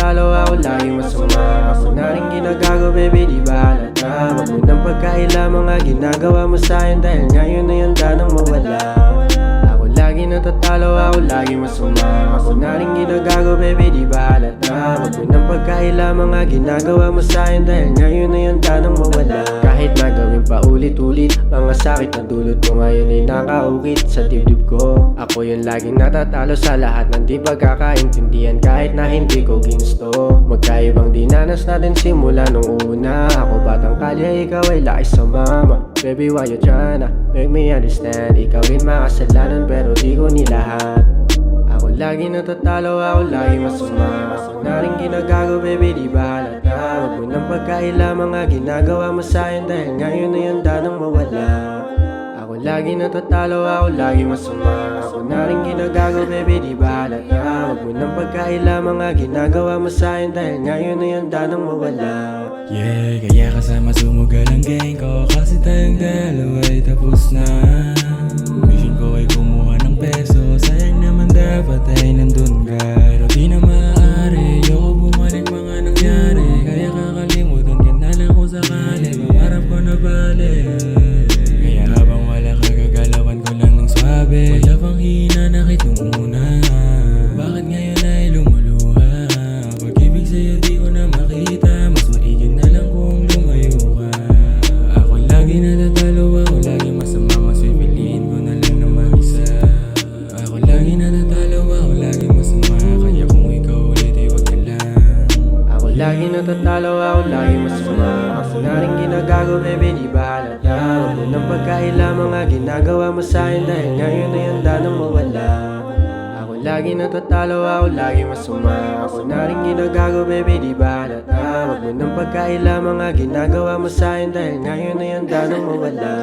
natatalo, ako laging masama. Ako na rin ginagago, baby, di ba halata? Wag mo nang pagkaila mga ginagawa mo sa'kin, dahil ngayon na yung tanong mawala. Ako lagi natatalo, ako lagi masama. Ako na rin ginagago, baby, di ba halata? Wag mo nang pagkaila mga ginagawa mo sa'kin, dahil ngayon na yung tanong mawala. Kahit na gawin pa ulit-ulit, mga sakit na dulot mo ngayon ay nakaukit sa dibdib ko. Ako yung laging natatalo sa lahat ng di pagkakaintindihan, kahit na hindi ko ginusto. Magkaibang dinanas natin simula nung una. Ako batang kalye, ikaw ay laki sa mama. Baby, why you tryna make me understand? Ikaw rin makasalanan pero di ko nilahat. Ako lagi natatalo, ako lagi masama. Ako na rin ginagago, baby, di ba halata? Wag mo nang pagkaila mga ginagawa mo sa'kin, dahil ngayon na yung danang mawala. Ako lagi natatalo, ako lagi masama. Ako na rin ginagago, baby, di ba halata? Wag mo nang pagkaila mga ginagawa mo sa'kin, dahil ngayon na yung danang mawala. Yeah, kaya kasama sumugal ang gang ko, kasi tayong dalawa ay tapos na. Mission ko ay kumuha ng peso, sayang naman dapat ay nandun ka. Pero di na maaari, ayoko bumalik mga nangyari. Kaya kakalimutan ka na lang kung sakali, pangarap ko na balik. Kaya habang wala ka, gagalawan ko lang ng swabe. Wala pang hinanakit nung una, bakit ngayon ay lumuluha? Pag-ibig sa'yo di ko na makita, mas maigin na lang kung lumayo ka. Ako lagi natatalo, ako lagi masama, mas pipiliin ko na lang na mag-isa. Ako lagi natatalo, ako lagi masama, kaya kung ikaw ulit ay wag ka lang. Ako lagi natatalo, ako lagi masama. Ako na rin ginagago, baby, di ba halata? Wag mo nang pagkaila mga ginagawa mo sa'kin, dahil ngayon na yung danang mawala. Ako lagi natatalo, ako lagi masama. Ako na rin ginagago, baby, di ba halata? Wag mo nang pagkaila mga ginagawa mo sa'kin, dahil ngayon na yung danang mawala.